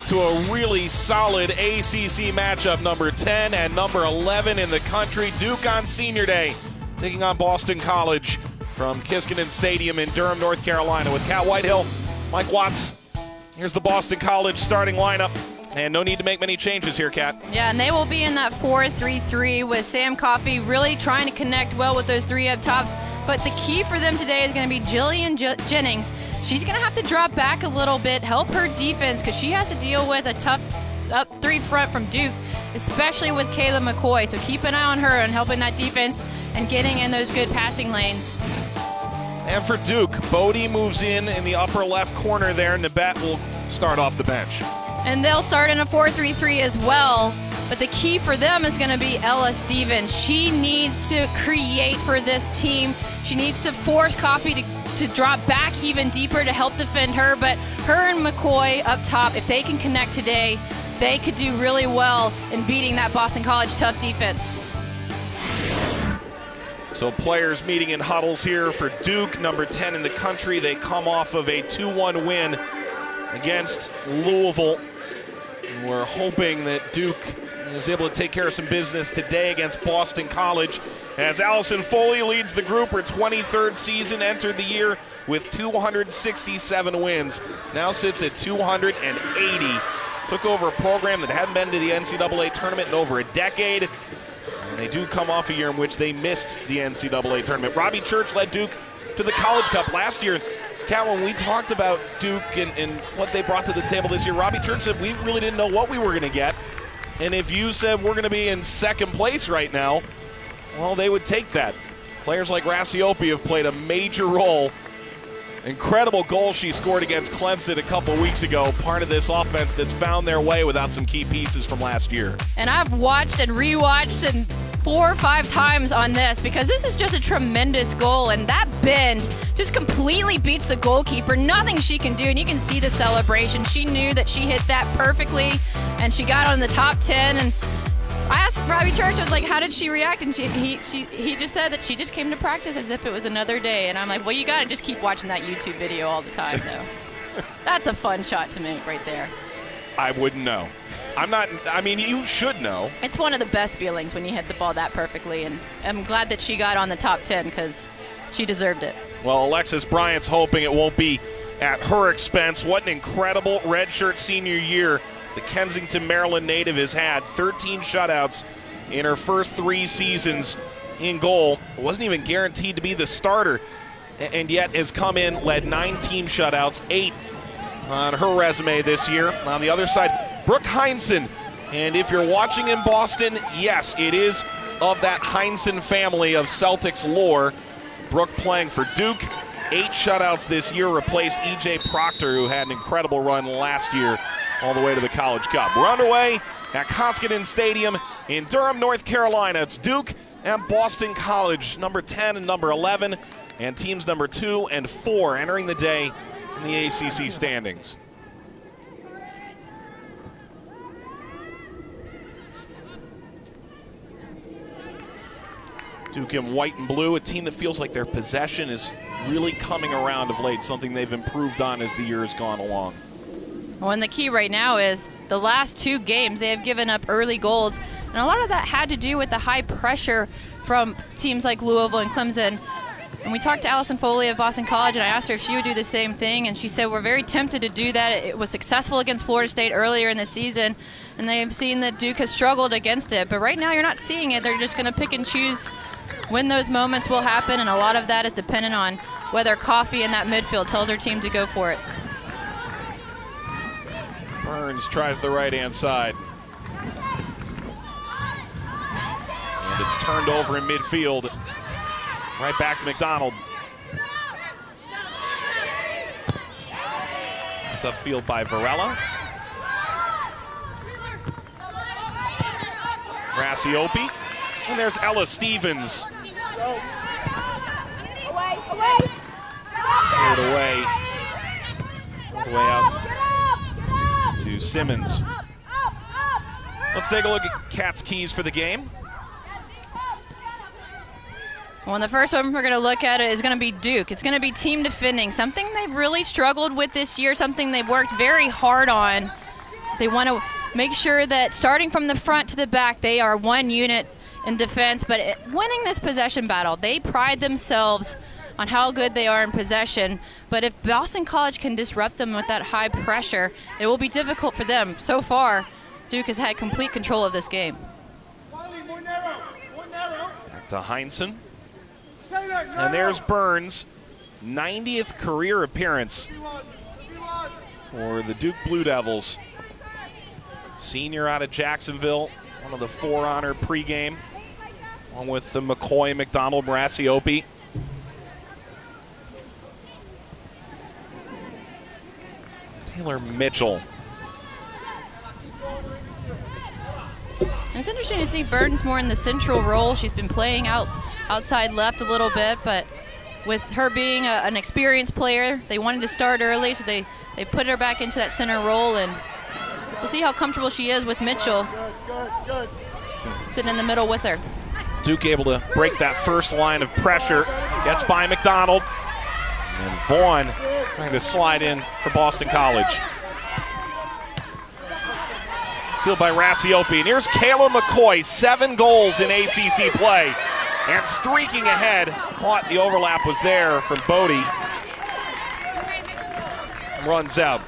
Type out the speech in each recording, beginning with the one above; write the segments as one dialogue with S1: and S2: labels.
S1: to a really solid ACC matchup, number 10 and number 11 in the country. Duke on Senior Day, taking on Boston College from Kiskinen Stadium in Durham, North Carolina. With Cat Whitehill, Mike Watts. Here's the Boston College starting lineup. And no need to make many changes here, Kat.
S2: Yeah, and they will be in that 4-3-3 with Sam Coffey really trying to connect well with those three up tops. But the key for them today is going to be Jillian Jennings. She's going to have to drop back a little bit, help her defense, because she has to deal with a tough up three front from Duke, especially with Kayla McCoy. So keep an eye on her and helping that defense and getting in those good passing lanes.
S1: And for Duke, Bodie moves in the upper left corner there. Nabet will start off the bench.
S2: And they'll start in a 4-3-3 as well. But the key for them is going to be Ella Stevens. She needs to create for this team. She needs to force Coffey to drop back even deeper to help defend her. But her and McCoy up top, if they can connect today, they could do really well in beating that Boston College tough defense.
S1: So players meeting in huddles here for Duke, number 10 in the country. They come off of a 2-1 win against Louisville. We're hoping that Duke is able to take care of some business today against Boston College. As Allison Foley leads the group, her 23rd season, entered the year with 267 wins. Now sits at 280. Took over a program that hadn't been to the NCAA tournament in over a decade. And they do come off a year in which they missed the NCAA tournament. Robbie Church led Duke to the College Cup last year. Kat, when we talked about Duke and what they brought to the table this year, Robbie Church said we really didn't know what we were going to get. And if you said we're going to be in second place right now, well, they would take that. Players like Rasiopi have played a major role. Incredible goal she scored against Clemson a couple weeks ago, part of this offense that's found their way without some key pieces from last year.
S2: And I've watched and rewatched and 4 or 5 times on this because this is just a tremendous goal, and that bend just completely beats the goalkeeper. Nothing she can do, and you can see the celebration. She knew that she hit that perfectly, and she got on the top 10. And I asked Robbie Church, I was like, how did she react? And he just said that she just came to practice as if it was another day. And I'm like, well, you got to just keep watching that YouTube video all the time, though. That's a fun shot to make right there.
S1: I wouldn't know. You should know.
S2: It's one of the best feelings when you hit the ball that perfectly, and I'm glad that she got on the top 10 because she deserved it.
S1: Well, Alexis Bryant's hoping it won't be at her expense. What an incredible redshirt senior year the Kensington, Maryland native has had. 13 shutouts in her first 3 seasons in goal. Wasn't even guaranteed to be the starter, and yet has come in, led 9 team shutouts, 8 on her resume this year. On the other side, Brooke Heinsohn. And if you're watching in Boston, yes, it is of that Heinsohn family of Celtics lore. Brooke playing for Duke, 8 shutouts this year, replaced E.J. Proctor, who had an incredible run last year all the way to the College Cup. We're underway at Koskinen Stadium in Durham, North Carolina. It's Duke and Boston College, number 10 and number 11, and teams number 2 and 4 entering the day in the ACC standings. Duke in white and blue, a team that feels like their possession is really coming around of late, something they've improved on as the year has gone along.
S2: Well, and the key right now is the last 2 games, they have given up early goals, and a lot of that had to do with the high pressure from teams like Louisville and Clemson. And we talked to Allison Foley of Boston College, and I asked her if she would do the same thing, and she said we're very tempted to do that. It was successful against Florida State earlier in the season, and they've seen that Duke has struggled against it. But right now you're not seeing it. They're just going to pick and choose when those moments will happen, and a lot of that is dependent on whether Coffey in that midfield tells her team to go for it.
S1: Burns tries the right-hand side. And it's turned over in midfield. Right back to McDonald. It's upfield by Varela. Rasiopi. And there's Ella Stevens. Cleared away. All the way out to Simmons. Let's take a look at Cat's keys for the game.
S2: Well, the first one we're going to look at is going to be Duke. It's going to be team defending, something they've really struggled with this year, something they've worked very hard on. They want to make sure that starting from the front to the back, they are one unit in defense. But winning this possession battle, they pride themselves on how good they are in possession. But if Boston College can disrupt them with that high pressure, it will be difficult for them. So far, Duke has had complete control of this game.
S1: Back to Heinsohn. And there's Burns, 90th career appearance for the Duke Blue Devils. Senior out of Jacksonville, one of the 4 honored pregame, along with the McCoy, McDonald, Rassiopi. Taylor Mitchell.
S2: And it's interesting to see Burns more in the central role. She's been playing outside left a little bit, but with her being an experienced player, they wanted to start early, so they put her back into that center role, and we'll see how comfortable she is with Mitchell sitting in the middle with her.
S1: Duke able to break that first line of pressure. Gets by McDonald. And Vaughn trying to slide in for Boston College. Field by Rassiopi. And here's Kayla McCoy, 7 goals in ACC play. And streaking ahead. Thought the overlap was there from Bodie. Runs out.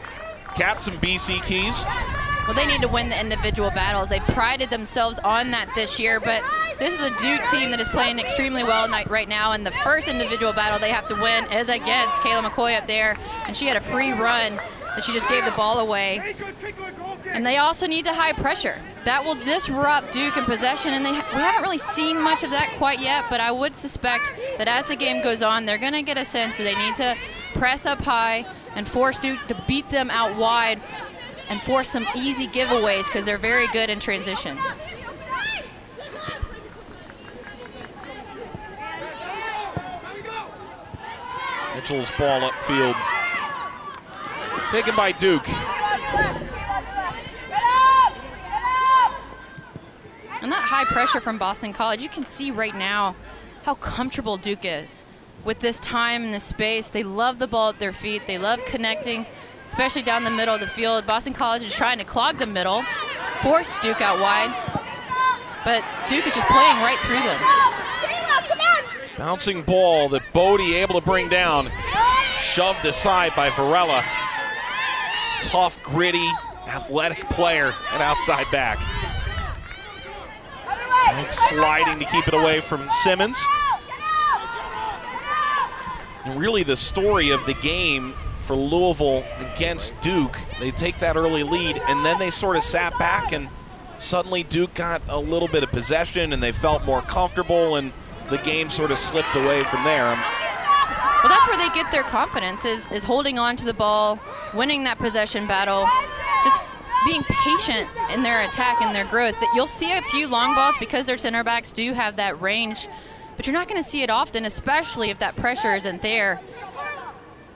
S1: Got some BC keys.
S2: Well, they need to win the individual battles. They prided themselves on that this year, but this is a Duke team that is playing extremely well right now, and the first individual battle they have to win is against Kayla McCoy up there, and she had a free run that she just gave the ball away. And they also need to high pressure. That will disrupt Duke in possession, and we haven't really seen much of that quite yet, but I would suspect that as the game goes on, they're going to get a sense that they need to press up high and force Duke to beat them out wide and force some easy giveaways because they're very good in transition.
S1: Mitchell's ball upfield. Taken by Duke.
S2: And that high pressure from Boston College, you can see right now how comfortable Duke is with this time and this space. They love the ball at their feet. They love connecting, especially down the middle of the field. Boston College is trying to clog the middle, force Duke out wide, but Duke is just playing right through them.
S1: Bouncing ball that Bodie able to bring down. Shoved aside by Varela. Tough, gritty, athletic player at outside back. Mike sliding to keep it away from Simmons. And really the story of the game for Louisville against Duke, they take that early lead and then they sort of sat back and suddenly Duke got a little bit of possession and they felt more comfortable and the game sort of slipped away from there.
S2: Well, that's where they get their confidence is holding on to the ball, winning that possession battle, just being patient in their attack and their growth. That you'll see a few long balls because their center backs do have that range, but you're not going to see it often, especially if that pressure isn't there.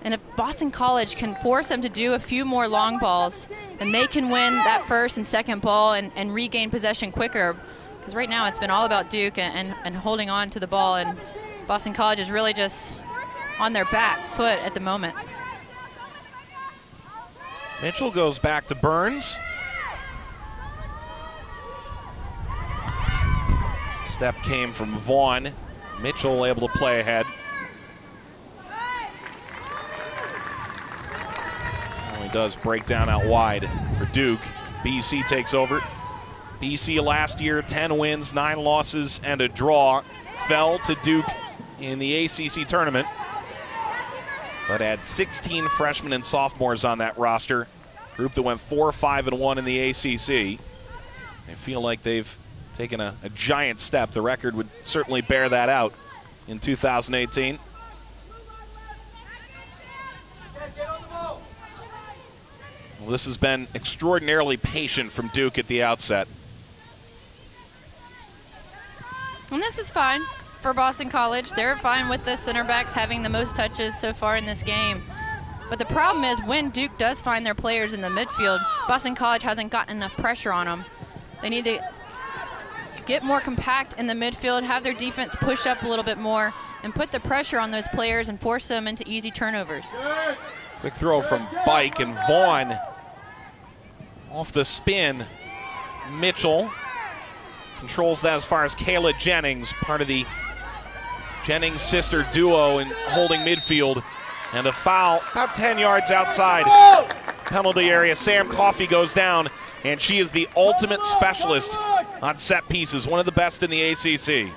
S2: And if Boston College can force them to do a few more long balls, then they can win that first and second ball and regain possession quicker. Because right now it's been all about Duke and holding on to the ball, and Boston College is really just on their back foot at the moment.
S1: Mitchell goes back to Burns. Step came from Vaughn. Mitchell able to play ahead. Only does break down out wide for Duke. BC takes over. BC last year, 10 wins, 9 losses, and a draw. Fell to Duke in the ACC tournament, but had 16 freshmen and sophomores on that roster. Group that went 4-5-1 in the ACC. They feel like they've taken a giant step. The record would certainly bear that out in 2018. Well, this has been extraordinarily patient from Duke at the outset.
S2: And this is fine for Boston College. They're fine with the center backs having the most touches so far in this game. But the problem is when Duke does find their players in the midfield, Boston College hasn't gotten enough pressure on them. They need to get more compact in the midfield, have their defense push up a little bit more, and put the pressure on those players and force them into easy turnovers.
S1: Quick throw from Bike, and Vaughn Off the spin, Mitchell controls that as far as Kayla Jennings, part of the Jennings sister duo in holding midfield. And a foul about 10 yards outside penalty area. Sam Coffey goes down, and she is the ultimate specialist on set pieces, one of the best in the ACC.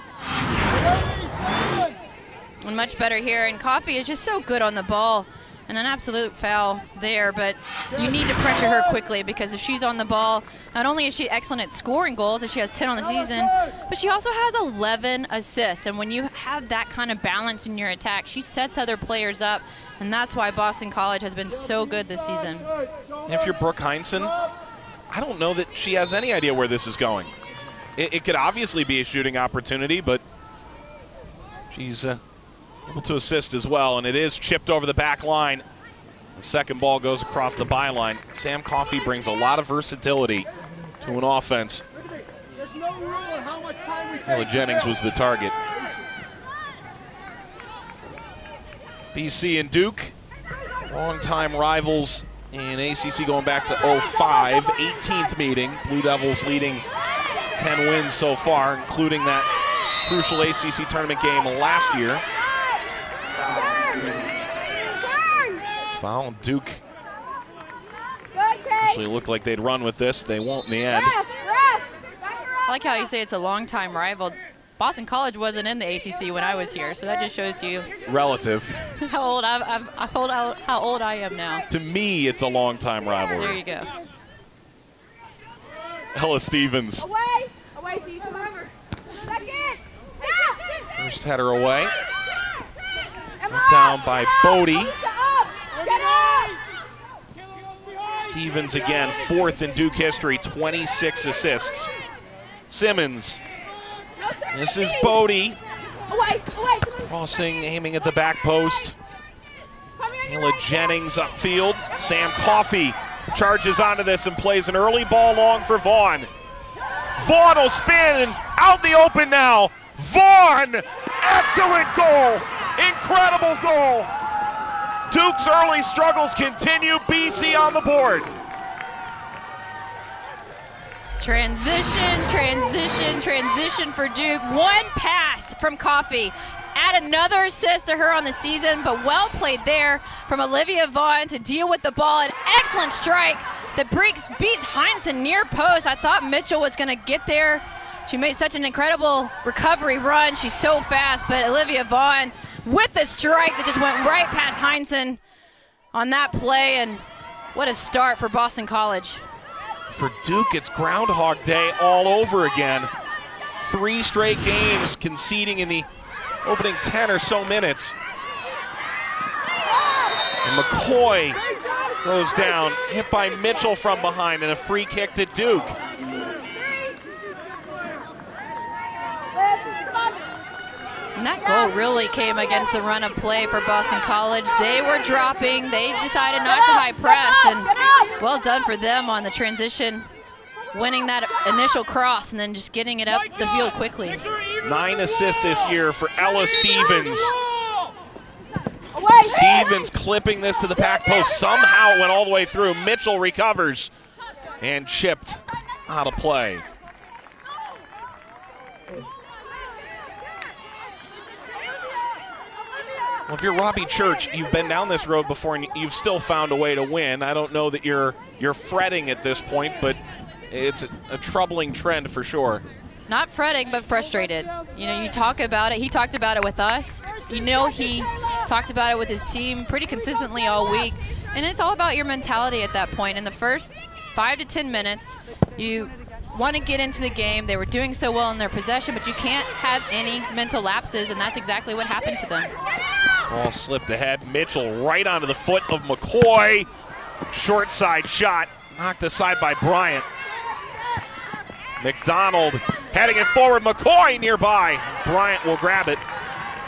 S2: And much better here, and Coffey is just so good on the ball. And an absolute foul there, but you need to pressure her quickly, because if she's on the ball, not only is she excellent at scoring goals, and she has 10 on the season, but she also has 11 assists. And when you have that kind of balance in your attack, she sets other players up, and that's why Boston College has been so good this season.
S1: If you're Brooke Heinsohn, I don't know that she has any idea where this is going. It could obviously be a shooting opportunity, but she's able to assist as well, and it is chipped over the back line. The second ball goes across the byline. Sam Coffey brings a lot of versatility to an offense. Kayla Jennings was the target. BC and Duke, longtime rivals in ACC going back to 05, 18th meeting. Blue Devils leading 10 wins so far, including that crucial ACC tournament game last year. Foul. Duke actually looked like they'd run with this. They won't in the end.
S2: I like how you say it's a long-time rival. Boston College wasn't in the ACC when I was here, so that just shows you
S1: relative
S2: how old I am now.
S1: To me, it's a long-time rivalry.
S2: There you go.
S1: Ella Stevens.
S3: Away, come over.
S1: First header away. Down by Bodie. Stevens again, fourth in Duke history, 26 assists. Simmons. This is Bodie. Crossing, aiming at the back post. Kayla Jennings upfield. Sam Coffey charges onto this and plays an early ball long for Vaughn. Vaughn will spin and out the open now. Vaughn! Excellent goal! Incredible goal! Duke's early struggles continue. BC on the board.
S2: Transition for Duke. One pass from Coffey. Add another assist to her on the season, but well played there from Olivia Vaughn to deal with the ball. An excellent strike that beats Heinsohn near post. I thought Mitchell was going to get there. She made such an incredible recovery run. She's so fast, but Olivia Vaughn with a strike that just went right past Heinsohn on that play, and what a start for Boston College.
S1: For Duke, it's Groundhog Day all over again. 3 straight games conceding in the opening 10 or so minutes. And McCoy goes down, hit by Mitchell from behind, and a free kick to Duke.
S2: And that goal really came against the run of play for Boston College. They were dropping. They decided not to high press, and well done for them on the transition, winning that initial cross and then just getting it up the field quickly.
S1: 9 assists this year for Ella Stevens. Stevens clipping this to the back post. Somehow it went all the way through. Mitchell recovers and chipped out of play. Well, if you're Robbie Church, you've been down this road before and you've still found a way to win. I don't know that you're fretting at this point, but it's a troubling trend for sure.
S2: Not fretting, but frustrated. You know, you talk about it. He talked about it with us. You know, he talked about it with his team pretty consistently all week. And it's all about your mentality at that point. In the first 5 to 10 minutes, you want to get into the game. They were doing so well in their possession, but you can't have any mental lapses, and that's exactly what happened to them.
S1: Ball slipped ahead. Mitchell right onto the foot of McCoy. Short side shot, knocked aside by Bryant. McDonald heading it forward. McCoy nearby. Bryant will grab it.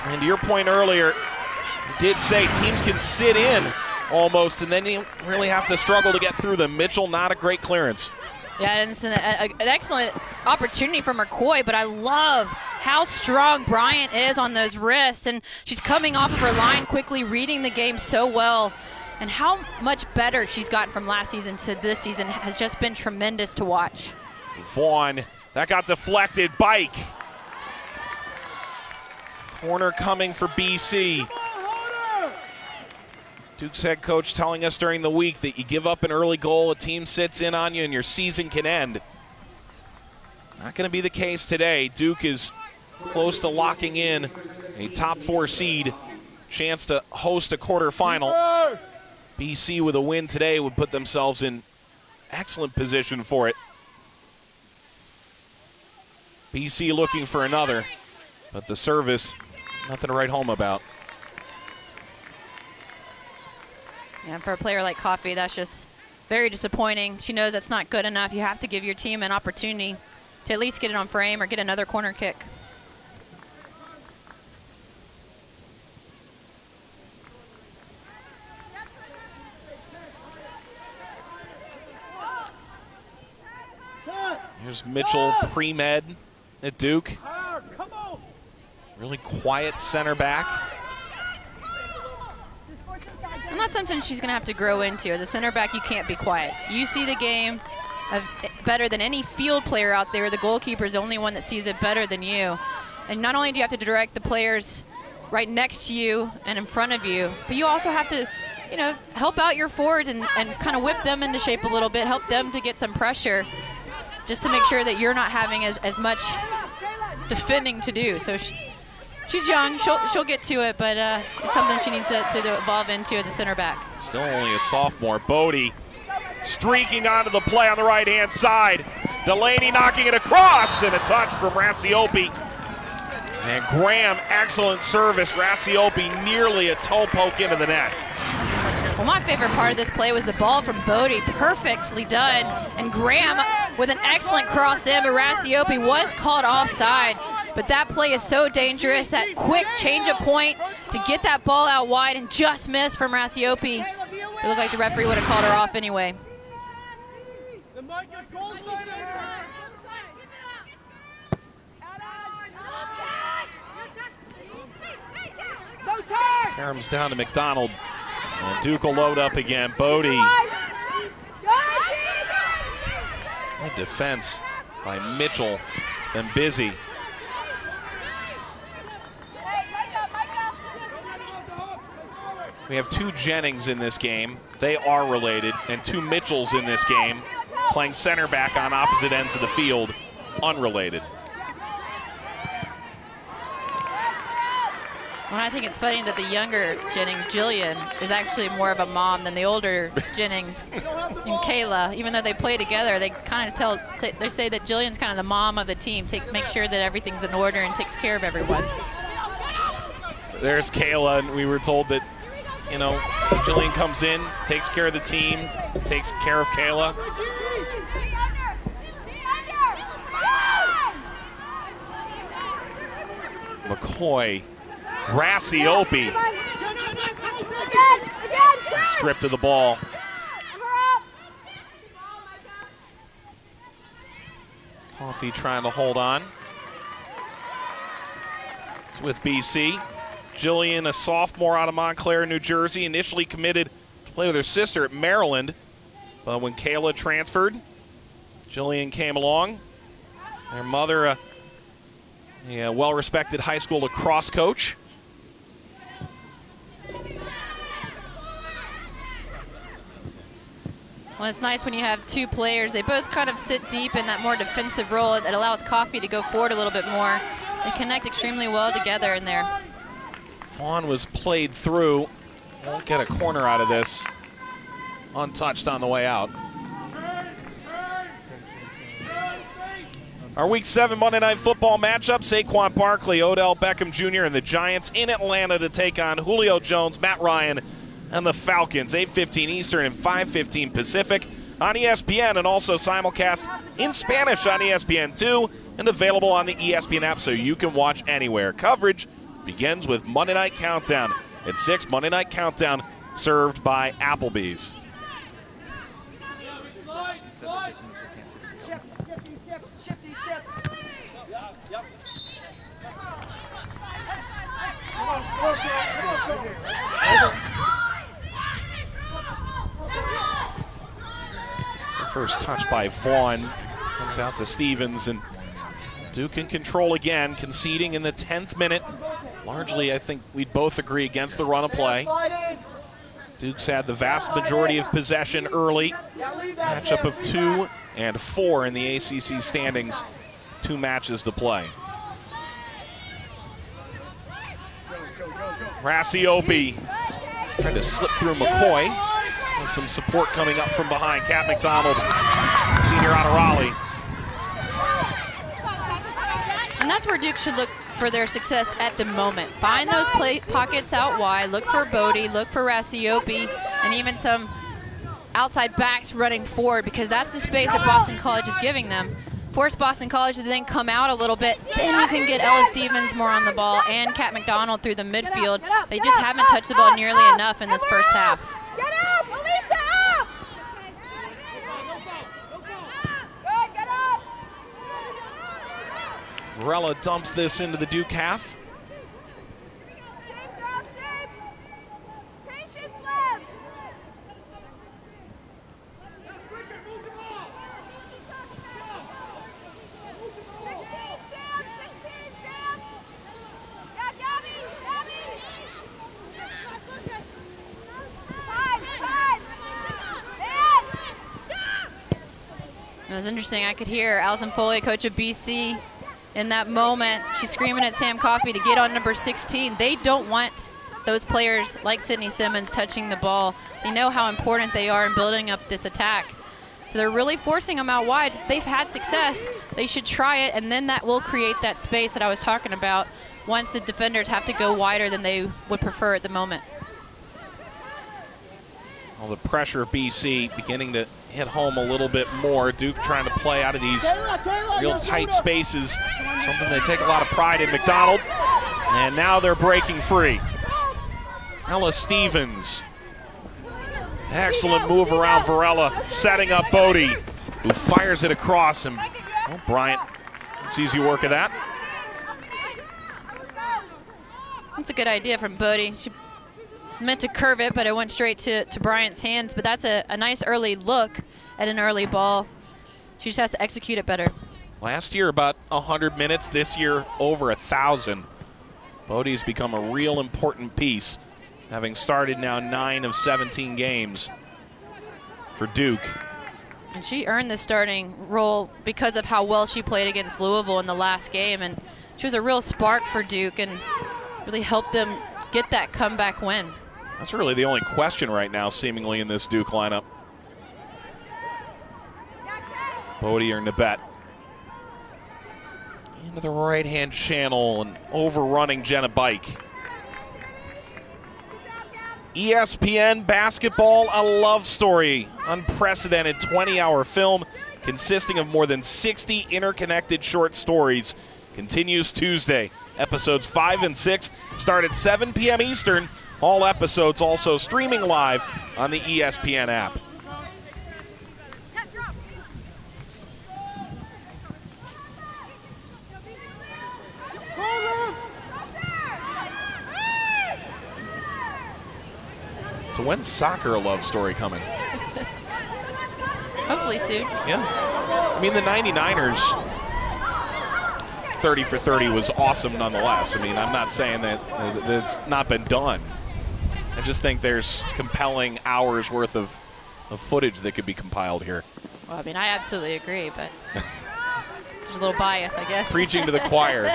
S1: And to your point earlier, you did say teams can sit in almost, and then you really have to struggle to get through them. Mitchell, not a great clearance.
S2: Yeah, and it's an excellent opportunity for McCoy, but I love how strong Bryant is on those wrists, and she's coming off of her line quickly, reading the game so well. And how much better she's gotten from last season to this season has just been tremendous to watch.
S1: Vaughn, that got deflected. Bike. Corner coming for BC. Duke's head coach telling us during the week that you give up an early goal, a team sits in on you, and your season can end. Not going to be the case today. Duke is close to locking in a top 4 seed, chance to host a quarterfinal. BC with a win today would put themselves in excellent position for it. BC looking for another, but the service, nothing to write home about.
S2: And for a player like Coffey, that's just very disappointing. She knows that's not good enough. You have to give your team an opportunity to at least get it on frame or get another corner kick.
S1: Here's Mitchell pre-med at Duke. Really quiet center back.
S2: And that's something she's going to have to grow into. As a center back, you can't be quiet. You see the game better than any field player out there. The goalkeeper is the only one that sees it better than you. And not only do you have to direct the players right next to you and in front of you, but you also have to, help out your forwards and kind of whip them into shape a little bit, help them to get some pressure, just to make sure that you're not having as much defending to do. So she's young. She'll get to it, but it's something she needs to evolve into as a center back.
S1: Still only a sophomore. Bodie streaking onto the play on the right-hand side. Delaney knocking it across, and a touch from Rasiopi. And Graham, excellent service. Rasiopi nearly a toe poke into the net.
S2: Well, my favorite part of this play was the ball from Bodie, perfectly done. And Graham with an excellent cross in, but Rasiopi was called offside. But that play is so dangerous, that quick change of point to get that ball out wide and just miss from Rasiopi. It looked like the referee would have called her off anyway.
S1: Karam's down to McDonald. And Duke will load up again. Bodie. Good defense by Mitchell. Been busy. We have 2 Jennings in this game. They are related. And 2 Mitchells in this game, playing center back on opposite ends of the field, unrelated.
S2: Well, I think it's funny that the younger Jennings, Jillian, is actually more of a mom than the older Jennings and Kayla. Even though they play together, they kind of they say that Jillian's kind of the mom of the team, make sure that everything's in order and takes care of everyone.
S1: There's Kayla, and we were told that, Jillian comes in, takes care of the team, takes care of Kayla. McCoy. Rasiopi stripped of the ball. Coffey trying to hold on. It's with BC. Jillian, a sophomore out of Montclair, New Jersey, initially committed to play with her sister at Maryland. But when Kayla transferred, Jillian came along. Their mother, a well-respected high school lacrosse coach.
S2: Well, it's nice when you have 2 players. They both kind of sit deep in that more defensive role. It allows Coffey to go forward a little bit more. They connect extremely well together in there.
S1: Vaughn was played through. Won't get a corner out of this. Untouched on the way out. Our Week 7 Monday Night Football matchup, Saquon Barkley, Odell Beckham Jr. and the Giants in Atlanta to take on Julio Jones, Matt Ryan, and the Falcons. 8:15 Eastern and 5:15 Pacific on ESPN, and also simulcast in Spanish on ESPN2 and available on the ESPN app so you can watch anywhere. Coverage begins with Monday Night Countdown at 6. Monday Night Countdown served by Applebee's. First touch by Vaughn. Comes out to Stevens, and Duke in control again, conceding in the 10th minute. Largely, I think we'd both agree, against the run of play. Duke's had the vast majority of possession early. Matchup of 2 and 4 in the ACC standings. 2 matches to play. Rasiopi trying to slip through McCoy. With some support coming up from behind. Kat McDonald, senior out of Raleigh.
S2: And that's where Duke should look for their success at the moment. Find those pockets out wide. Look for Bodie, look for Rasiopi, and even some outside backs running forward, because that's the space that Boston College is giving them. Force Boston College to then come out a little bit. Then you can get Ella Stevens more on the ball and Kat McDonald through the midfield. They just haven't touched the ball nearly enough in this first half.
S3: Get up! Elisa, up! Good, get up!
S1: Varela dumps this into the Duke half.
S3: Patience left!
S2: It was interesting. I could hear Allison Foley, coach of BC, in that moment. She's screaming at Sam Coffey to get on number 16. They don't want those players like Sydney Simmons touching the ball. They know how important they are in building up this attack. So they're really forcing them out wide. They've had success. They should try it, and then that will create that space that I was talking about once the defenders have to go wider than they would prefer at the moment.
S1: Well, the pressure of BC beginning to hit home a little bit more. Duke trying to play out of these real tight spaces, something they take a lot of pride in. McDonald, and now they're breaking free. Ella Stevens, excellent move around Varela, setting up Bodie, who fires it across him. Well, Bryant, it's easy work of that.
S2: That's a good idea from Bodie. She meant to curve it, but it went straight to Bryant's hands. But that's a nice early look at an early ball. She just has to execute it better.
S1: Last year about 100 minutes, this year over 1,000. Bodie's become a real important piece, having started now 9 of 17 games for Duke.
S2: And she earned the starting role because of how well she played against Louisville in the last game. And she was a real spark for Duke and really helped them get that comeback win.
S1: That's really the only question right now, seemingly, in this Duke lineup. Bodie or Nabet. Into the right-hand channel and overrunning Jenna Bike. ESPN basketball, a love story. Unprecedented 20-hour film consisting of more than 60 interconnected short stories. Continues Tuesday. Episodes 5 and 6 start at 7 p.m. Eastern. All episodes also streaming live on the ESPN app. So when's soccer a love story coming?
S2: Hopefully soon.
S1: Yeah. I mean, the 99ers 30 for 30 was awesome nonetheless. I mean, I'm not saying that it's not been done. I just think there's compelling hours worth of footage that could be compiled here.
S2: Well, I mean, I absolutely agree, but there's a little bias, I guess.
S1: Preaching to the choir.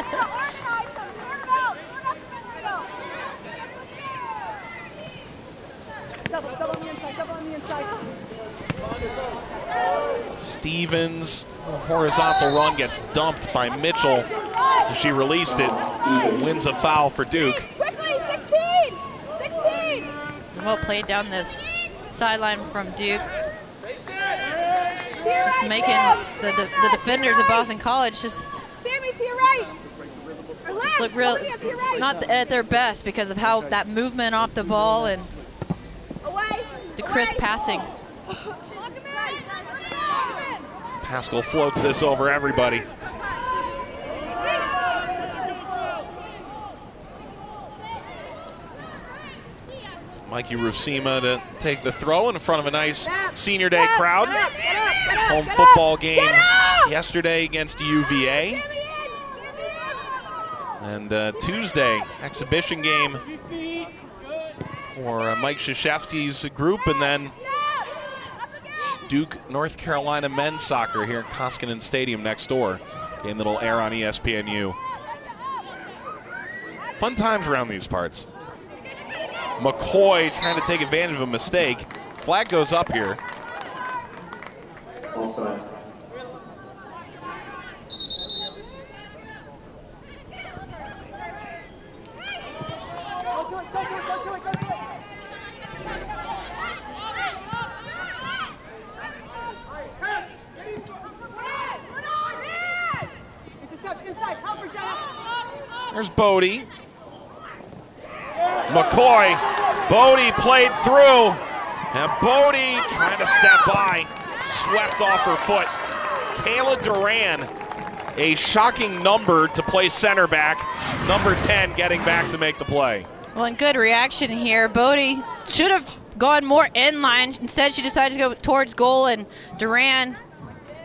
S1: Stevens, horizontal run, gets dumped by Mitchell. She released it, wins a foul for Duke.
S3: Quickly, 16! 16!
S2: Well played down this sideline from Duke. Just making the defenders of Boston College just
S3: Sammy, to your right!
S2: look real, not at their best because of how that movement off the ball and the crisp passing.
S1: Paschal floats this over everybody. Mikey Rusima to take the throw in front of a nice senior day crowd. Home football game yesterday against UVA. And Tuesday, exhibition game for Mike Krzyzewski's group, and then Duke, North Carolina men's soccer here at Koskinen Stadium next door. Game that'll air on ESPNU. Fun times around these parts. McCoy trying to take advantage of a mistake. Flag goes up here.
S4: Offside.
S1: There's Bodie. McCoy. Bodie played through. And Bodie trying to step by. Swept off her foot. Kayla Duran, a shocking number to play center back. Number 10 getting back to make the play.
S2: Well, and good reaction here. Bodie should have gone more inline. Instead, she decided to go towards goal, and Duran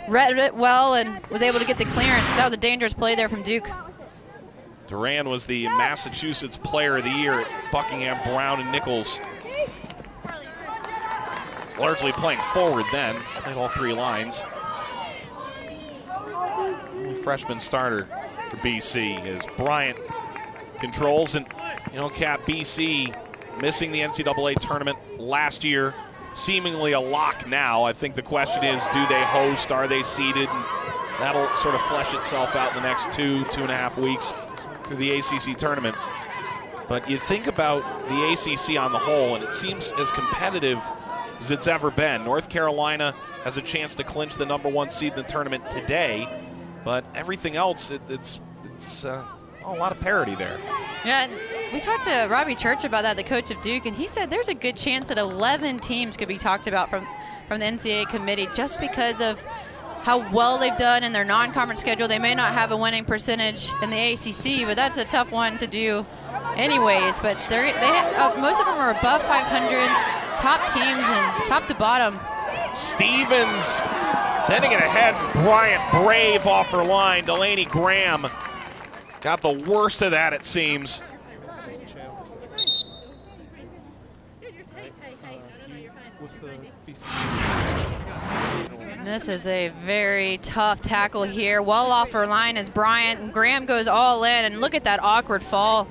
S2: read it well and was able to get the clearance. That was a dangerous play there from Duke.
S1: Duran was the Massachusetts Player of the Year at Buckingham, Brown, and Nichols. Largely playing forward then, played all three lines. Only freshman starter for BC is Bryant. Controls, and Cap, BC missing the NCAA tournament last year. Seemingly a lock now. I think the question is, do they host? Are they seeded? And that'll sort of flesh itself out in the next 2.5 weeks through the ACC tournament. But you think about the ACC on the whole, and it seems as competitive as it's ever been. North Carolina has a chance to clinch the #1 seed in the tournament today, but everything else, it's a lot of parity there.
S2: Yeah, we talked to Robbie Church about that, the coach of Duke, and he said there's a good chance that 11 teams could be talked about from the NCAA committee just because of how well they've done in their non-conference schedule. They may not have a winning percentage in the ACC, but that's a tough one to do anyways. But most of them are above 500, top teams and top to bottom.
S1: Stevens sending it ahead. Bryant Brave off her line. Delaney Graham got the worst of that, it seems.
S2: This is a very tough tackle here. Well off her line is Bryant, and Graham goes all in, and look at that awkward fall.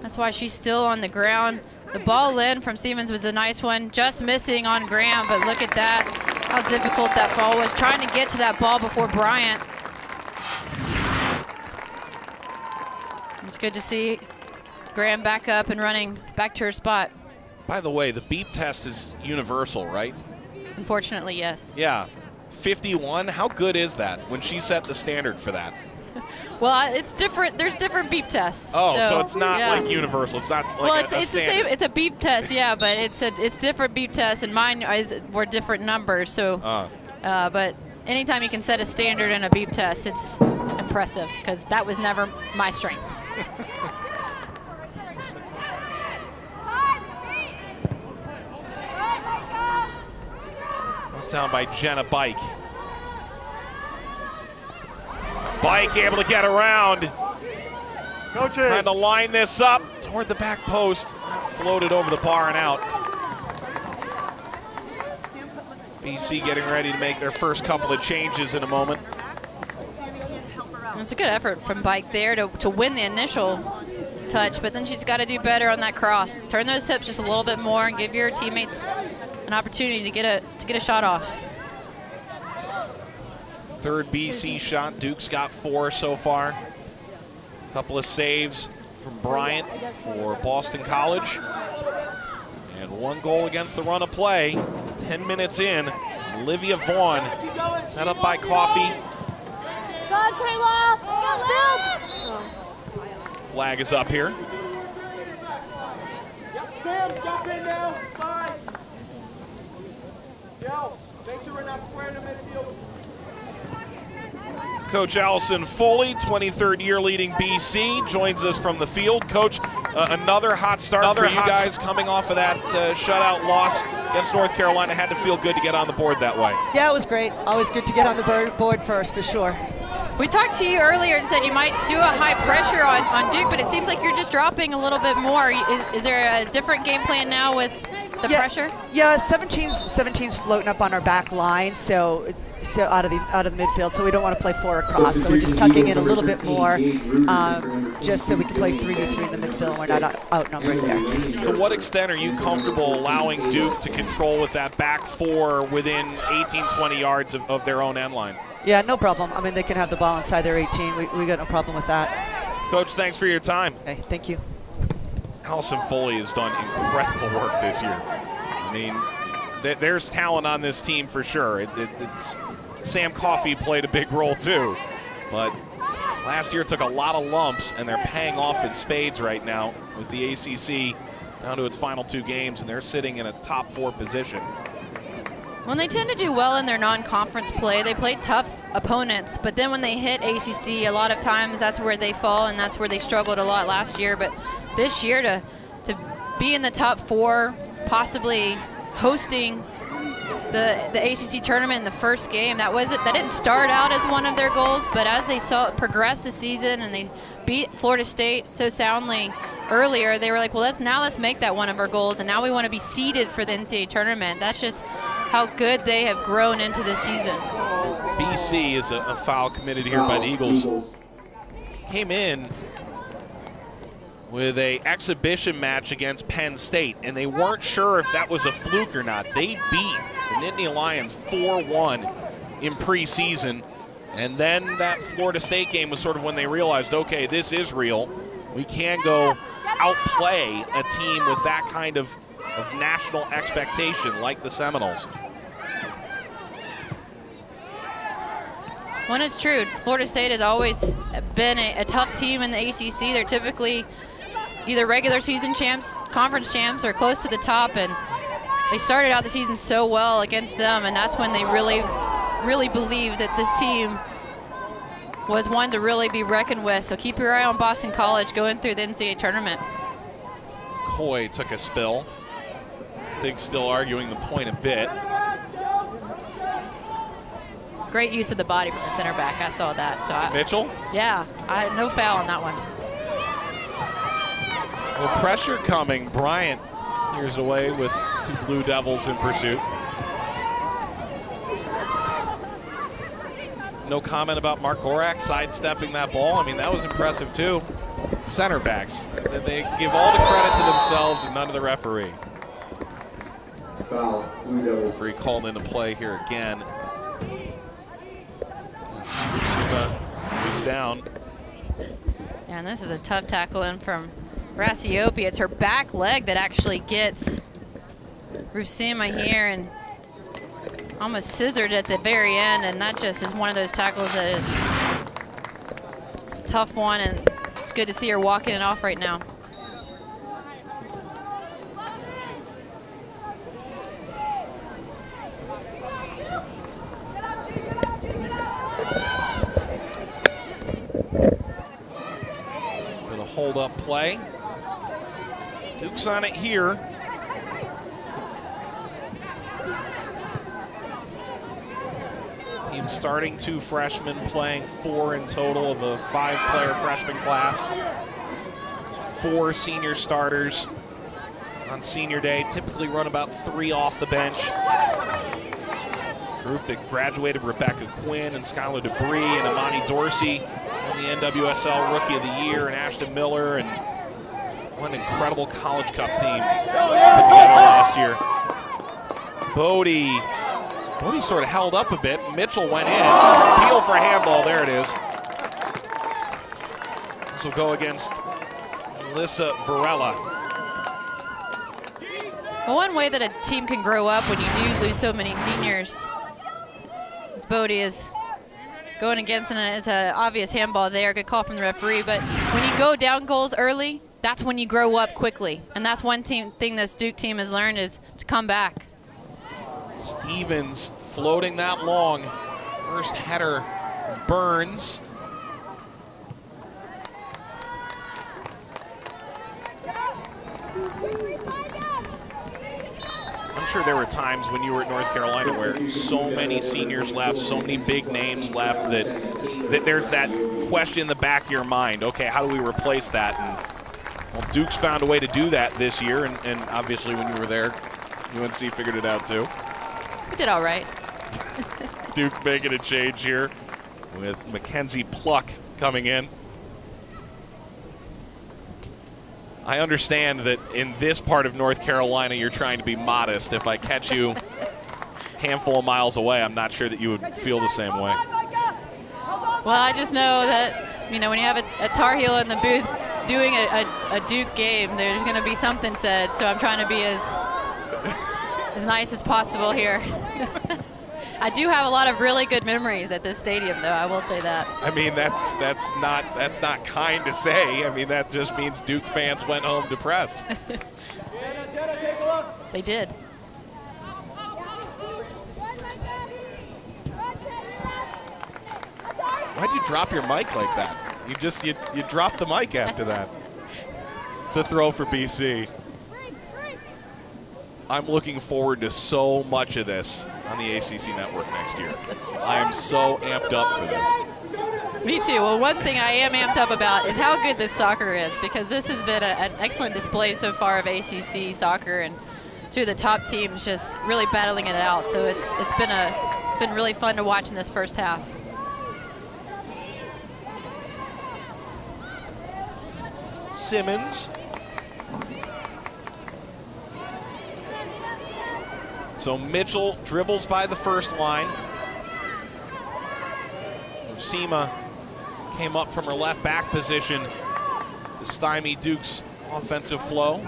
S2: That's why she's still on the ground. The ball in from Stevens was a nice one, just missing on Graham, but look at that, how difficult that fall was, trying to get to that ball before Bryant. It's good to see Graham back up and running back to her spot.
S1: By the way, the beep test is universal, right?
S2: Unfortunately, yes.
S1: Yeah. 51, how good is that when she set the standard for that?
S2: Well, it's different. There's different beep tests.
S1: Oh, so it's not like universal. It's not like
S2: well,
S1: a
S2: it's the
S1: standard.
S2: same. It's a beep test, yeah, but it's different beep tests, and mine were different numbers. So, but anytime you can set a standard in a beep test, it's impressive because that was never my strength.
S1: Down by Jenna Bike. Bike able to get around. Trying to line this up toward the back post. Floated over the bar and out. BC getting ready to make their first couple of changes in a moment.
S2: It's a good effort from Bike there to win the initial touch, but then she's got to do better on that cross. Turn those hips just a little bit more and give your teammates an opportunity to get a shot off.
S1: Third BC shot. Duke's got 4 so far. Couple of saves from Bryant for Boston College. And 1 goal against the run of play. 10 minutes in. Olivia Vaughn set up by Coffey. Flag is up here.
S5: Sam, jump in now. Fine. Joe, make sure we're not square in the midfield.
S1: Coach Allison Foley, 23rd year leading BC, joins us from the field. Coach, Another hot start for you guys coming off of that shutout loss against North Carolina. Had to feel good to get on the board that way.
S4: Yeah, it was great. Always good to get on the board first, for sure.
S2: We talked to you earlier and said you might do a high pressure on Duke, but it seems like you're just dropping a little bit more. Is there a different game plan now with the pressure?
S4: Yeah, 17's floating up on our back line, so out of the midfield. So we don't want to play 4 across. So we're just tucking in a little bit more, just so we can play 3v3 in the midfield. We're not outnumbered there.
S1: To what extent are you comfortable allowing Duke to control with that back 4 within 18, 20 yards of their own end line?
S4: Yeah, no problem. I mean, they can have the ball inside their 18. We got no problem with that.
S1: Coach, thanks for your time.
S4: Okay, thank you.
S1: Allison Foley has done incredible work this year. I mean, there's talent on this team for sure. It's Sam Coffey played a big role too, but last year took a lot of lumps, and they're paying off in spades right now with the ACC down to its final 2 games, and they're sitting in a top 4 position.
S2: When they tend to do well in their non-conference play, they play tough opponents, but then when they hit ACC, a lot of times that's where they fall, and that's where they struggled a lot last year. But this year, to be in the top 4, possibly hosting the ACC tournament in the first game, that didn't start out as one of their goals, but as they progress the season and they beat Florida State so soundly earlier, they were like, well, let's make that one of our goals, and now we want to be seeded for the NCAA tournament. That's just how good they have grown into this season.
S1: BC is a foul committed here by the Eagles. Came in with a exhibition match against Penn State, and they weren't sure if that was a fluke or not. They beat the Nittany Lions 4-1 in preseason, and then that Florida State game was sort of when they realized, okay, this is real. We can go outplay a team with that kind of national expectation like the Seminoles.
S2: Well, it's true. Florida State has always been a tough team in the ACC. They're typically either regular season champs, conference champs, or close to the top, and they started out the season so well against them, and that's when they really believed that this team was one to really be reckoned with. So keep your eye on Boston College going through the NCAA tournament.
S1: Coy took a spill. I think still arguing the point a bit.
S2: Great use of the body from the center back. I saw that.
S1: Mitchell?
S2: Yeah, no foul on that one.
S1: Well, pressure coming. Bryant clears away with 2 Blue Devils in pursuit. No comment about Mark Gorak sidestepping that ball. I mean, that was impressive too. Center backs, they give all the credit to themselves and none to the referee.
S5: Foul, Blue Devils.
S1: Referee called into play here again. He's down.
S2: Yeah, and this is a tough tackle in from Rassiopi. It's her back leg that actually gets Rusima here and almost scissored at the very end, and that just is one of those tackles that is a tough one, and it's good to see her walking it off right now.
S1: Hold up play. Duke's on it here. Team starting 2 freshmen, playing 4 in total of a 5-player freshman class. 4 senior starters on senior day. Typically run about 3 off the bench. Group that graduated Rebecca Quinn and Skylar Debris and Imani Dorsey. The NWSL Rookie of the Year, and Ashton Miller, and what an incredible College Cup team put together last year. Bodie sort of held up a bit. Mitchell went in. Appeal for handball. There it is. This will go against Alyssa Varela.
S2: Well, one way that a team can grow up when you do lose so many seniors is Bodie is going against, and it's an obvious handball there. Good call from the referee. But when you go down goals early, that's when you grow up quickly. And that's one thing this Duke team has learned is to come back.
S1: Stevens floating that long. First header, Burns. I'm sure there were times when you were at North Carolina where so many seniors left, so many big names left that there's that question in the back of your mind, okay, how do we replace that? And well, Duke's found a way to do that this year, and obviously when you were there, UNC figured it out too.
S2: We did all right.
S1: Duke making a change here with Mackenzie Pluck coming in. I understand that in this part of North Carolina, you're trying to be modest. If I catch you a handful of miles away, I'm not sure that you would feel the same way.
S2: Well, I just know that, when you have a Tar Heel in the booth doing a Duke game, there's going to be something said. So I'm trying to be as nice as possible here. I do have a lot of really good memories at this stadium, though. I will say that.
S1: I mean, that's not kind to say. I mean, that just means Duke fans went home depressed.
S5: Jenna, take a look.
S2: They did.
S1: Why'd you drop your mic like that? You dropped the mic after that. It's a throw for BC. I'm looking forward to so much of this on the ACC network next year. I am so amped up for this.
S2: Me too. Well, one thing I am amped up about is how good this soccer is, because this has been an excellent display so far of ACC soccer, and two of the top teams just really battling it out. So it's been really fun to watch in this first half.
S1: Simmons. So Mitchell dribbles by the first line. Seema came up from her left back position to stymie Duke's offensive flow.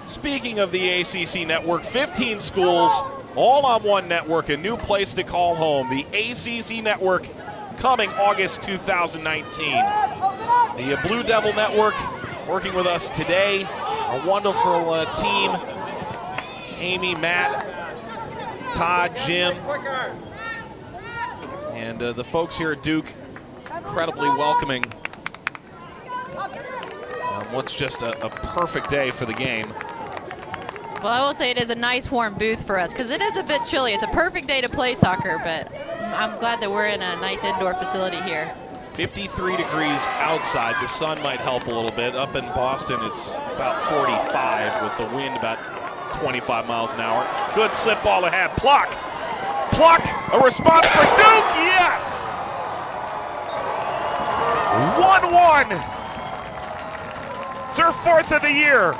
S1: Speaking of the ACC network, 15 schools, all on one network, a new place to call home. The ACC network coming August 2019. The Blue Devil Network working with us today. A wonderful team. Amy, Matt, Todd, Jim, and the folks here at Duke, incredibly welcoming. What's just a perfect day for the game.
S2: Well, I will say it is a nice warm booth for us because it is a bit chilly. It's a perfect day to play soccer, but I'm glad that we're in a nice indoor facility here.
S1: 53 degrees outside. The sun might help a little bit. Up in Boston, it's about 45 with the wind about 25 miles an hour. Good slip ball ahead. Pluck, a response for Duke, yes! 1-1. It's her fourth of the year.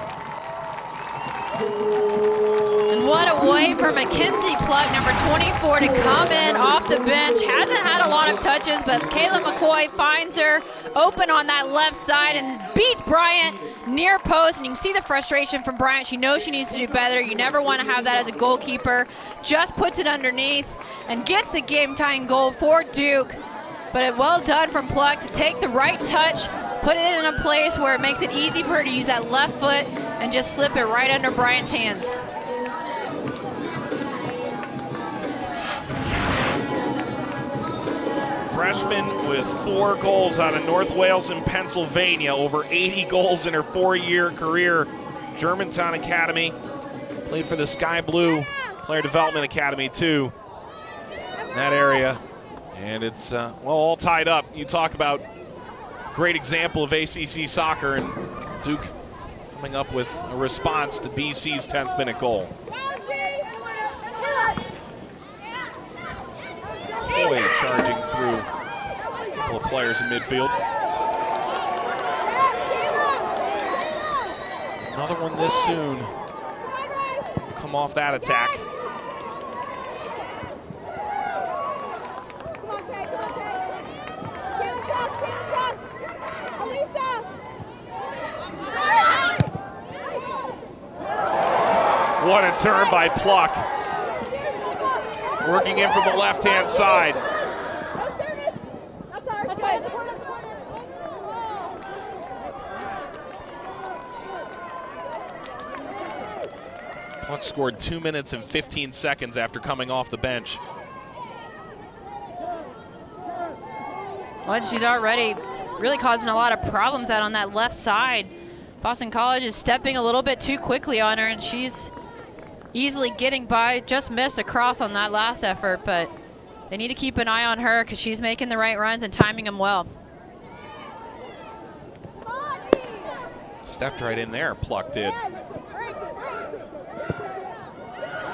S2: And what a way for Mackenzie Pluck, number 24, to come in off the bench. Hasn't had a lot of touches, but Kayla McCoy finds her open on that left side and beats Bryant near post. And you can see the frustration from Bryant. She knows she needs to do better. You never want to have that as a goalkeeper. Just puts it underneath and gets the game-tying goal for Duke. But well done from Pluck to take the right touch, put it in a place where it makes it easy for her to use that left foot and just slip it right under Bryant's hands.
S1: Freshman with 4 goals out of North Wales and Pennsylvania, over 80 goals in her 4-year career. Germantown Academy, played for the Sky Blue Player Development Academy too in that area. And it's, all tied up. You talk about great example of ACC soccer, and Duke coming up with a response to BC's 10th minute goal. Boy, charging through a couple of players in midfield. Another one this soon. Come off that attack. What a turn by Pluck. Working in from the left-hand side. Pluck scored 2 minutes and 15 seconds after coming off the bench.
S2: Well, she's already really causing a lot of problems out on that left side. Boston College is stepping a little bit too quickly on her, and she's easily getting by. Just missed a cross on that last effort, but they need to keep an eye on her because she's making the right runs and timing them well.
S1: Stepped right in there, Pluck did.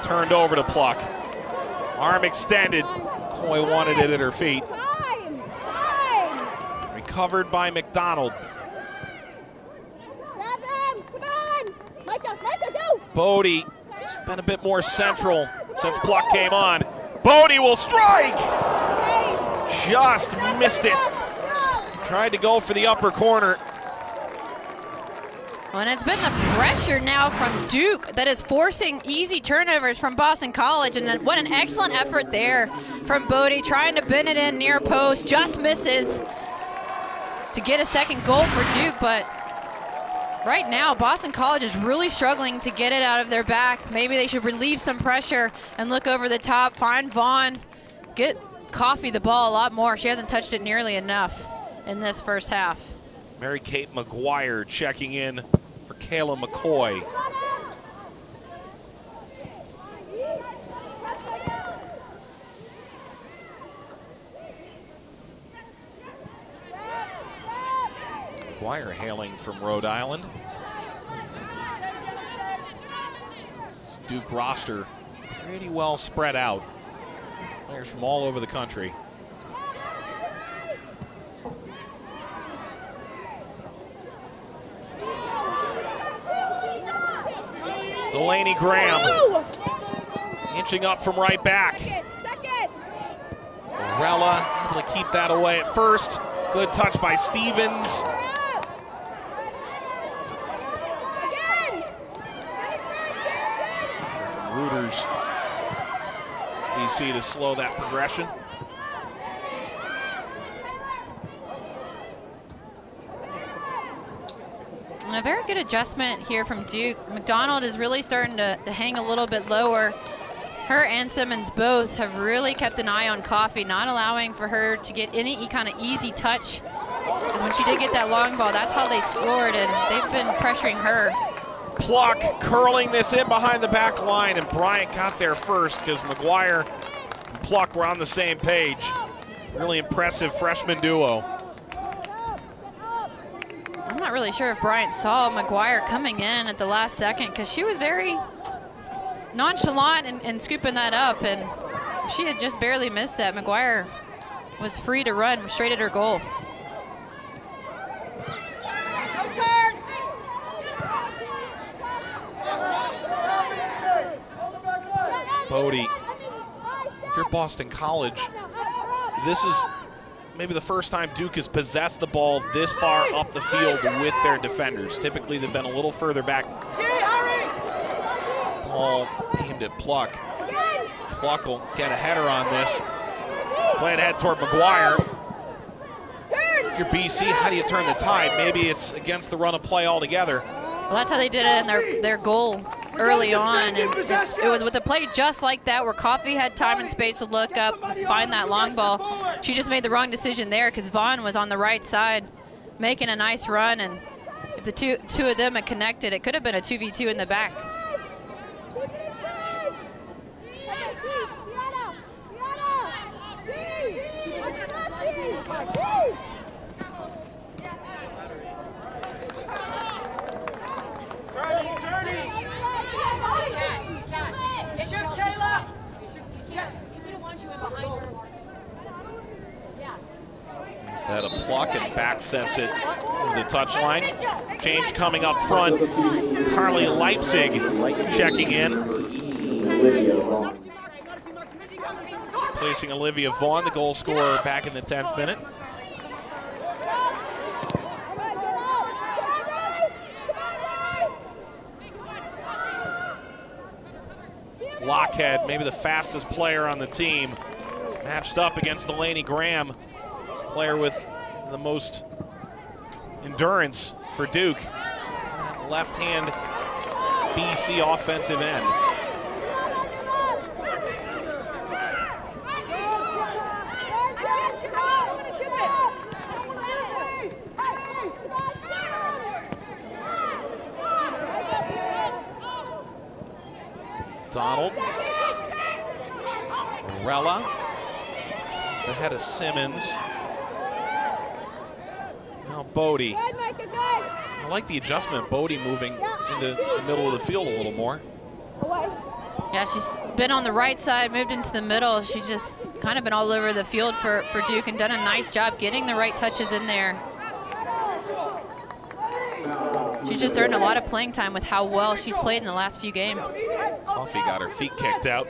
S1: Turned over to Pluck. Arm extended. McCoy wanted it at her feet. Recovered by McDonald. Bodie has been a bit more central since Pluck came on. Bodie will strike! Just missed it. Tried to go for the upper corner.
S2: Well, and it's been the pressure now from Duke that is forcing easy turnovers from Boston College, and what an excellent effort there from Bodie, trying to bend it in near post, just misses to get a second goal for Duke. But right now, Boston College is really struggling to get it out of their back. Maybe they should relieve some pressure and look over the top, find Vaughn, get Coffey the ball a lot more. She hasn't touched it nearly enough in this first half.
S1: Mary Kate McGuire checking in for Kayla McCoy. McGuire hailing from Rhode Island. This Duke roster pretty well spread out. Players from all over the country. Delaney Graham inching up from right back. Varela able to keep that away at first. Good touch by Stevens. From Reuters, BC to slow that progression.
S2: And a very good adjustment here from Duke. McDonald is really starting to hang a little bit lower. Her and Simmons both have really kept an eye on Coffey, not allowing for her to get any kind of easy touch. Because when she did get that long ball, that's how they scored, and they've been pressuring her.
S1: Pluck curling this in behind the back line, and Bryant got there first because McGuire and Pluck were on the same page. Really impressive freshman duo.
S2: I'm not really sure if Bryant saw McGuire coming in at the last second, because she was very nonchalant and scooping that up, and she had just barely missed that. McGuire was free to run straight at her goal.
S1: Bodie, if you're Boston College, this is maybe the first time Duke has possessed the ball this far up the field with their defenders. Typically, they've been a little further back. Ball aimed at Pluck. Pluck will get a header on this. Play it ahead toward McGuire. If you're BC, how do you turn the tide? Maybe it's against the run of play altogether.
S2: Well, that's how they did it in their goal early on, and it was with a play just like that where Coffey had time and space to look up, find that long ball. She just made the wrong decision there because Vaughn was on the right side making a nice run, and if the two of them had connected, it could have been a 2v2 in the back.
S1: That a Pluck and back sets it to the touchline. Change coming up front. Carly Leipzig checking in. Placing Olivia Vaughn, the goal scorer, back in the 10th minute. Lockhead, maybe the fastest player on the team, matched up against Delaney Graham, player with the most endurance for Duke. That left-hand BC offensive end. McDonald. Varela. The head of Simmons. Now Bodie.
S3: Good, Micah, good.
S1: I like the adjustment. Bodie moving into the middle of the field a little more.
S3: Away.
S2: Yeah, she's been on the right side, moved into the middle. She's just kind of been all over the field for Duke and done a nice job getting the right touches in there. She's just earned a lot of playing time with how well she's played in the last few games.
S1: Coffey got her feet kicked out.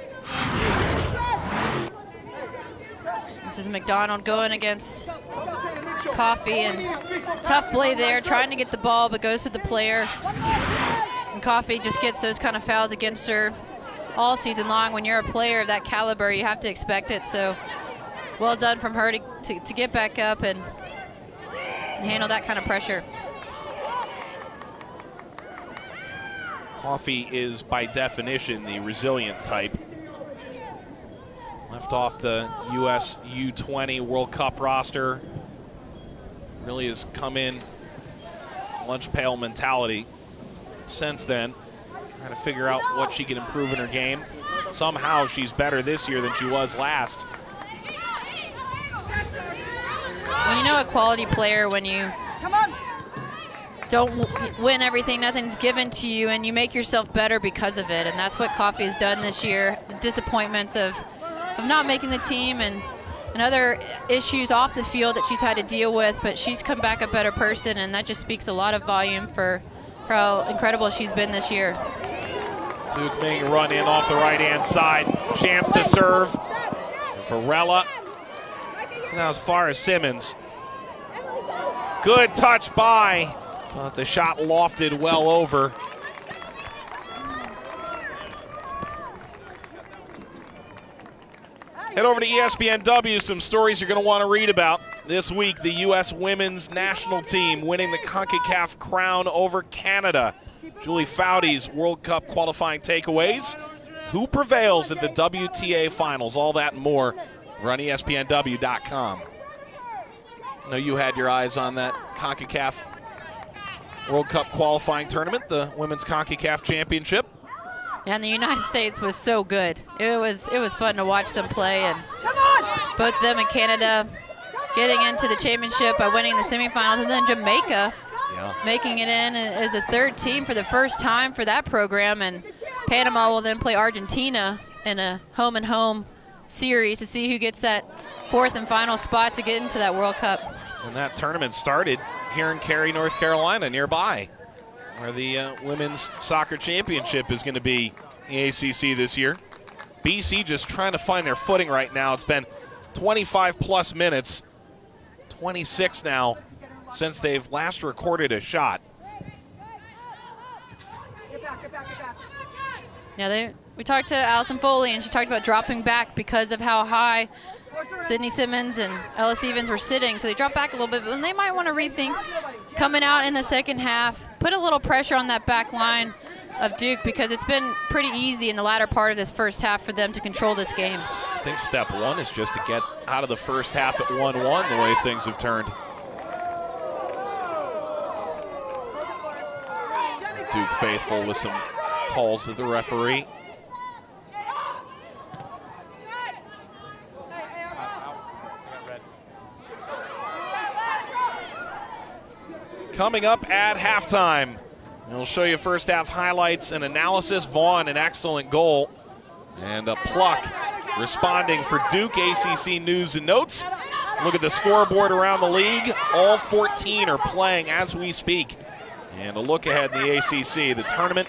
S2: This is McDonald going against Coffey, and tough play there, trying to get the ball, but goes to the player. And Coffey just gets those kind of fouls against her all season long. When you're a player of that caliber, you have to expect it. So well done from her to get back up and handle that kind of pressure.
S1: Coffey is, by definition, the resilient type. Left off the U.S. U20 World Cup roster. Really has come in lunch pail mentality since then. Trying to figure out what she can improve in her game. Somehow she's better this year than she was last.
S2: When you know a quality player, when you don't win everything, nothing's given to you, and you make yourself better because of it. And that's what Coffey has done this year. The disappointments of not making the team and other issues off the field that she's had to deal with, but she's come back a better person, and that just speaks a lot of volume for how incredible she's been this year.
S1: Duke making a run in off the right-hand side. Chance to serve. Varela. So now as far as Simmons. Good touch by, but the shot lofted well over. Head over to ESPNW, some stories you're going to want to read about. This week, the U.S. women's national team winning the CONCACAF crown over Canada. Julie Foudy's World Cup qualifying takeaways. Who prevails at the WTA finals? All that and more. Run ESPNW.com. I know you had your eyes on that CONCACAF World Cup qualifying tournament, the Women's CONCACAF Championship.
S2: Yeah, and the United States was so good. It was fun to watch them play, and both them and Canada getting into the championship by winning the semifinals, and then Jamaica making it in as the third team for the first time for that program. And Panama will then play Argentina in a home-and-home series to see who gets that fourth and final spot to get into that World Cup.
S1: And that tournament started here in Cary, North Carolina, nearby, where the Women's Soccer Championship is going to be the ACC this year. BC just trying to find their footing right now. It's been 25-plus minutes, 26 now, since they've last recorded a shot.
S2: Yeah, we talked to Allison Foley, and she talked about dropping back because of how high Sydney Simmons and Ella Stevens were sitting. So they dropped back a little bit, but they might want to rethink coming out in the second half, put a little pressure on that back line of Duke, because it's been pretty easy in the latter part of this first half for them to control this game.
S1: I think step one is just to get out of the first half at 1-1 the way things have turned. Duke faithful with some calls to the referee. Coming up at halftime, we'll show you first half highlights and analysis. Vaughn, an excellent goal, and a pluck responding for Duke. ACC news and notes. Look at the scoreboard around the league. All 14 are playing as we speak. And a look ahead in the ACC. The tournament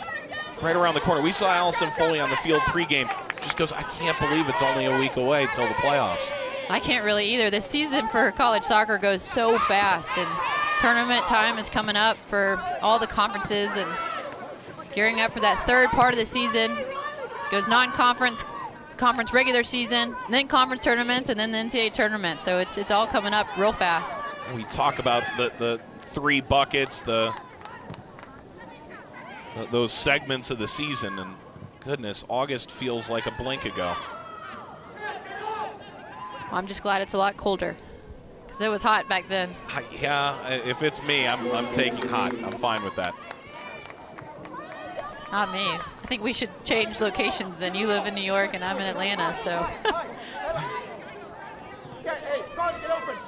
S1: right around the corner. We saw Allison Foley on the field pregame. Just goes, I can't believe it's only a week away until the playoffs.
S2: I can't really either. The season for college soccer goes so fast, and tournament time is coming up for all the conferences and gearing up for that third part of the season. Goes non-conference, conference regular season, then conference tournaments, and then the NCAA tournament. So it's all coming up real fast.
S1: We talk about the three buckets, those segments of the season, and goodness, August feels like a blink ago.
S2: I'm just glad it's a lot colder, because it was hot back then.
S1: Yeah, if it's me, I'm taking hot. I'm fine with that.
S2: Not me. I think we should change locations, and you live in New York and I'm in Atlanta, so.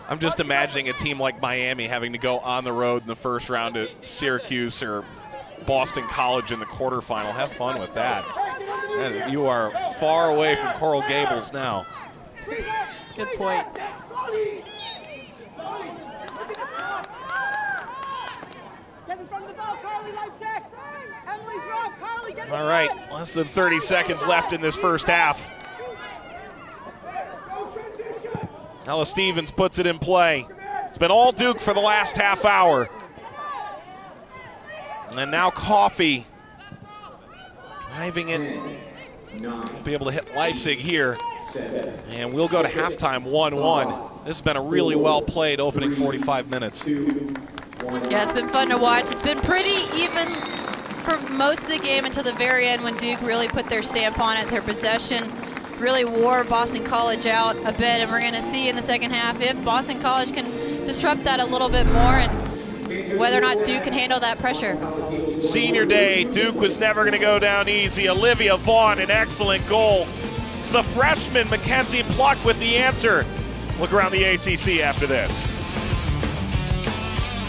S1: I'm just imagining a team like Miami having to go on the road in the first round to Syracuse or Boston College in the quarterfinal. Have fun with that. And you are far away from Coral Gables now.
S2: Good point.
S1: All right, less than 30 seconds left in this first half. Ella Stevens puts it in play. It's been all Duke for the last half hour. And now Coffey driving in. We'll be able to hit Leipzig here. And we'll go to halftime 1-1. This has been a really well played opening 45 minutes.
S2: Yeah, it's been fun to watch. It's been pretty even for most of the game until the very end when Duke really put their stamp on it. Their possession really wore Boston College out a bit, and we're going to see in the second half if Boston College can disrupt that a little bit more and whether or not Duke can handle that pressure.
S1: Senior day, Duke was never going to go down easy. Olivia Vaughn, an excellent goal. It's the freshman Mackenzie Pluck with the answer. Look around the ACC after this.